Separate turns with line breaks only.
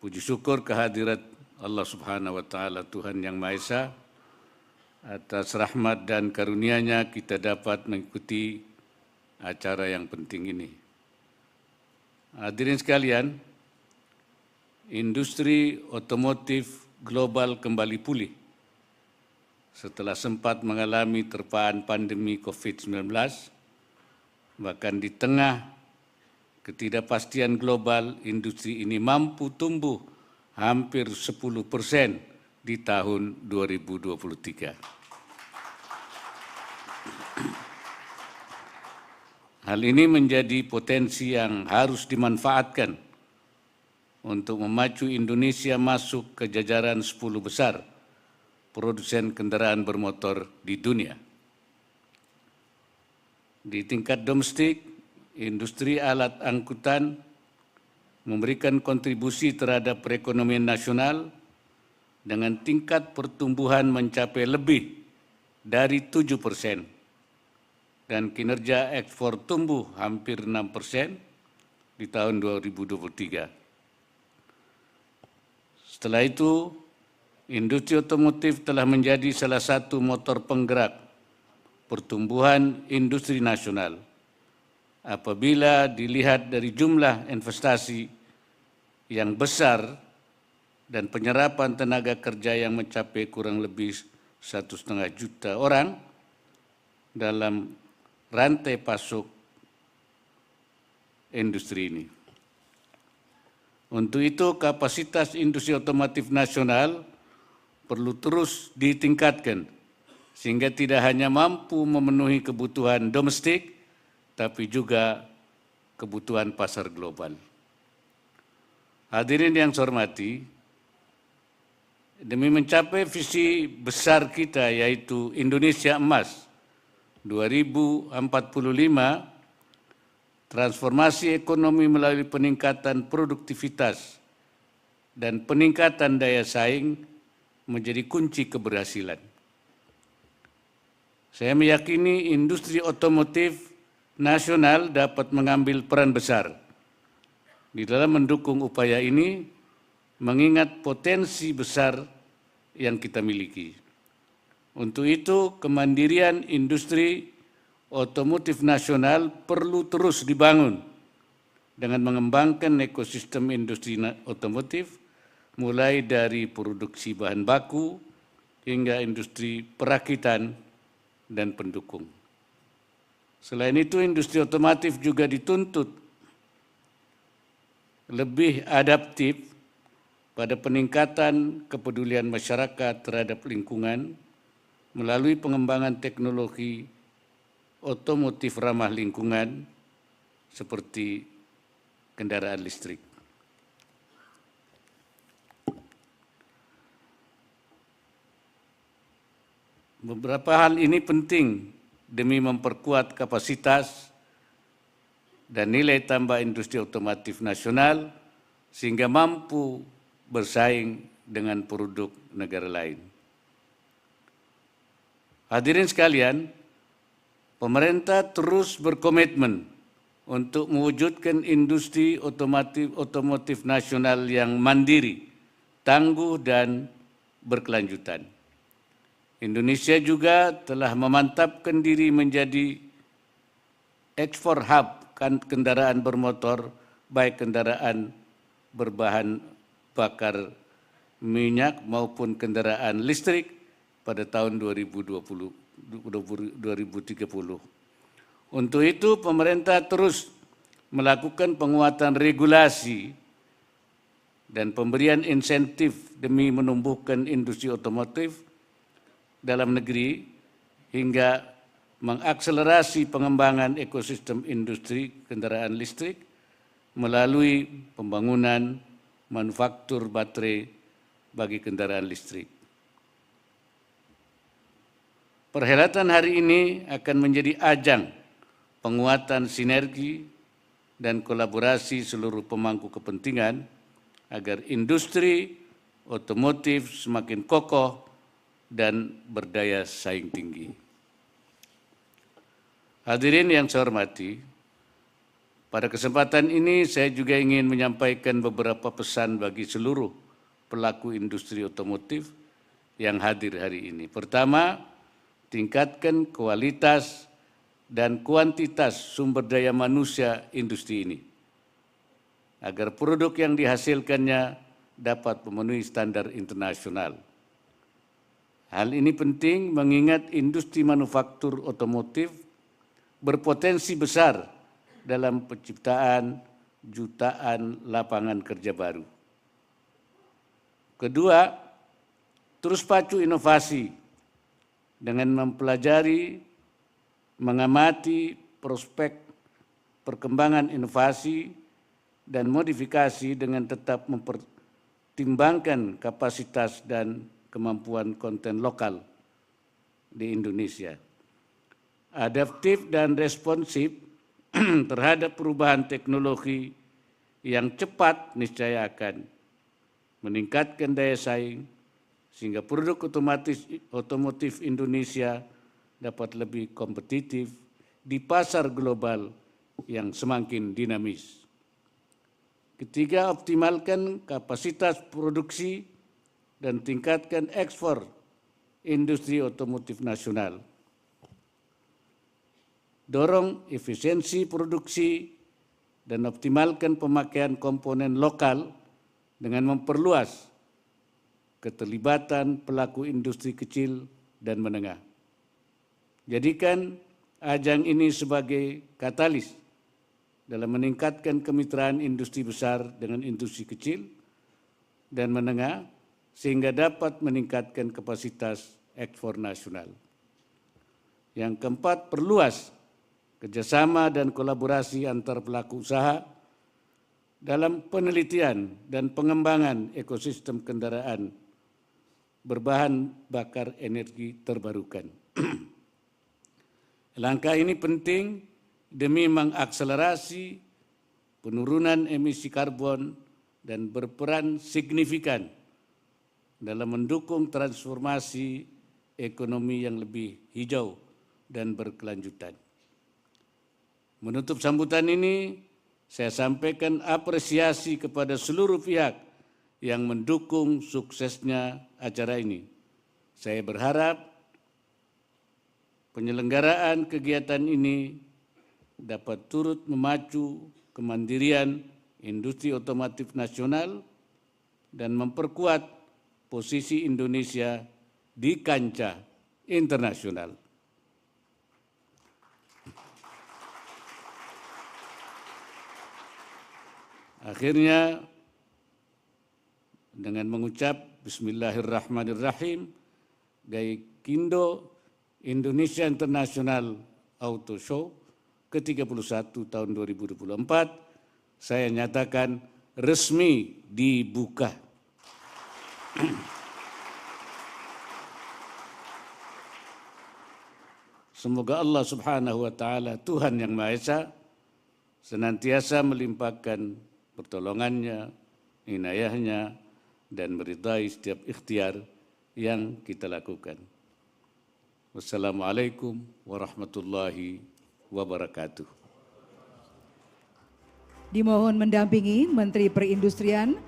Puji syukur kehadirat Allah Subhanahu wa Ta'ala, Tuhan Yang Maha Esa. Atas rahmat dan karunia-Nya kita dapat mengikuti acara yang penting ini. Hadirin sekalian, industri otomotif global kembali pulih setelah sempat mengalami terpaan pandemi COVID-19, bahkan di tengah ketidakpastian global, industri ini mampu tumbuh hampir 10% di tahun 2023. Hal ini menjadi potensi yang harus dimanfaatkan untuk memacu Indonesia masuk ke jajaran 10 besar produsen kendaraan bermotor di dunia. Di tingkat domestik, industri alat angkutan memberikan kontribusi terhadap perekonomian nasional dengan tingkat pertumbuhan mencapai lebih dari 7%. Dan kinerja ekspor tumbuh hampir 6% di tahun 2023. Setelah itu, industri otomotif telah menjadi salah satu motor penggerak pertumbuhan industri nasional. Apabila dilihat dari jumlah investasi yang besar dan penyerapan tenaga kerja yang mencapai kurang lebih 1,5 juta orang dalam rantai pasok industri ini. Untuk itu, kapasitas industri otomotif nasional perlu terus ditingkatkan sehingga tidak hanya mampu memenuhi kebutuhan domestik, tapi juga kebutuhan pasar global. Hadirin yang saya hormati, demi mencapai visi besar kita yaitu Indonesia Emas 2045, transformasi ekonomi melalui peningkatan produktivitas dan peningkatan daya saing menjadi kunci keberhasilan. Saya meyakini industri otomotif nasional dapat mengambil peran besar di dalam mendukung upaya ini, mengingat potensi besar yang kita miliki. Untuk itu, kemandirian industri otomotif nasional perlu terus dibangun dengan mengembangkan ekosistem industri otomotif, mulai dari produksi bahan baku hingga industri perakitan dan pendukung. Selain itu, industri otomotif juga dituntut lebih adaptif pada peningkatan kepedulian masyarakat terhadap lingkungan melalui pengembangan teknologi otomotif ramah lingkungan seperti kendaraan listrik. Beberapa hal ini penting demi memperkuat kapasitas dan nilai tambah industri otomotif nasional sehingga mampu bersaing dengan produk negara lain. Hadirin sekalian, pemerintah terus berkomitmen untuk mewujudkan industri otomotif nasional yang mandiri, tangguh, dan berkelanjutan. Indonesia juga telah memantapkan diri menjadi ekspor hub kendaraan bermotor, baik kendaraan berbahan bakar minyak maupun kendaraan listrik pada tahun 2030. Untuk itu, pemerintah terus melakukan penguatan regulasi dan pemberian insentif demi menumbuhkan industri otomotif dalam negeri hingga mengakselerasi pengembangan ekosistem industri kendaraan listrik melalui pembangunan manufaktur baterai bagi kendaraan listrik. Perhelatan hari ini akan menjadi ajang penguatan sinergi dan kolaborasi seluruh pemangku kepentingan agar industri otomotif semakin kokoh dan berdaya saing tinggi. Hadirin yang saya hormati, Pada kesempatan ini saya juga ingin menyampaikan beberapa pesan bagi seluruh pelaku industri otomotif yang hadir hari ini. Pertama, tingkatkan kualitas dan kuantitas sumber daya manusia industri ini, agar produk yang dihasilkannya dapat memenuhi standar internasional. Hal ini penting mengingat industri manufaktur otomotif berpotensi besar dalam penciptaan jutaan lapangan kerja baru. Kedua, terus pacu inovasi dengan mempelajari, mengamati prospek perkembangan inovasi dan modifikasi dengan tetap mempertimbangkan kapasitas dan kemampuan konten lokal di Indonesia. Adaptif dan responsif terhadap perubahan teknologi yang cepat niscaya akan meningkatkan daya saing sehingga produk otomotif Indonesia dapat lebih kompetitif di pasar global yang semakin dinamis. Ketiga, optimalkan kapasitas produksi dan tingkatkan ekspor industri otomotif nasional. Dorong efisiensi produksi dan optimalkan pemakaian komponen lokal dengan memperluas keterlibatan pelaku industri kecil dan menengah. Jadikan ajang ini sebagai katalis dalam meningkatkan kemitraan industri besar dengan industri kecil dan menengah sehingga dapat meningkatkan kapasitas ekspor nasional. Yang keempat, perluas kerjasama dan kolaborasi antar pelaku usaha dalam penelitian dan pengembangan ekosistem kendaraan berbahan bakar energi terbarukan. Langkah ini penting demi mengakselerasi penurunan emisi karbon dan berperan signifikan dalam mendukung transformasi ekonomi yang lebih hijau dan berkelanjutan. Menutup sambutan ini, saya sampaikan apresiasi kepada seluruh pihak yang mendukung suksesnya acara ini. Saya berharap penyelenggaraan kegiatan ini dapat turut memacu kemandirian industri otomotif nasional dan memperkuat posisi Indonesia di kancah internasional. Akhirnya, dengan mengucap Bismillahirrahmanirrahim, Gaikindo Indonesia International Auto Show ke-31 tahun 2024, saya nyatakan resmi dibuka. Semoga Allah Subhanahu wa Ta'ala, Tuhan yang Maha Esa, senantiasa melimpahkan pertolongannya, inayahnya, dan meridai setiap ikhtiar yang kita lakukan. Wassalamualaikum warahmatullahi wabarakatuh.
Dimohon mendampingi Menteri Perindustrian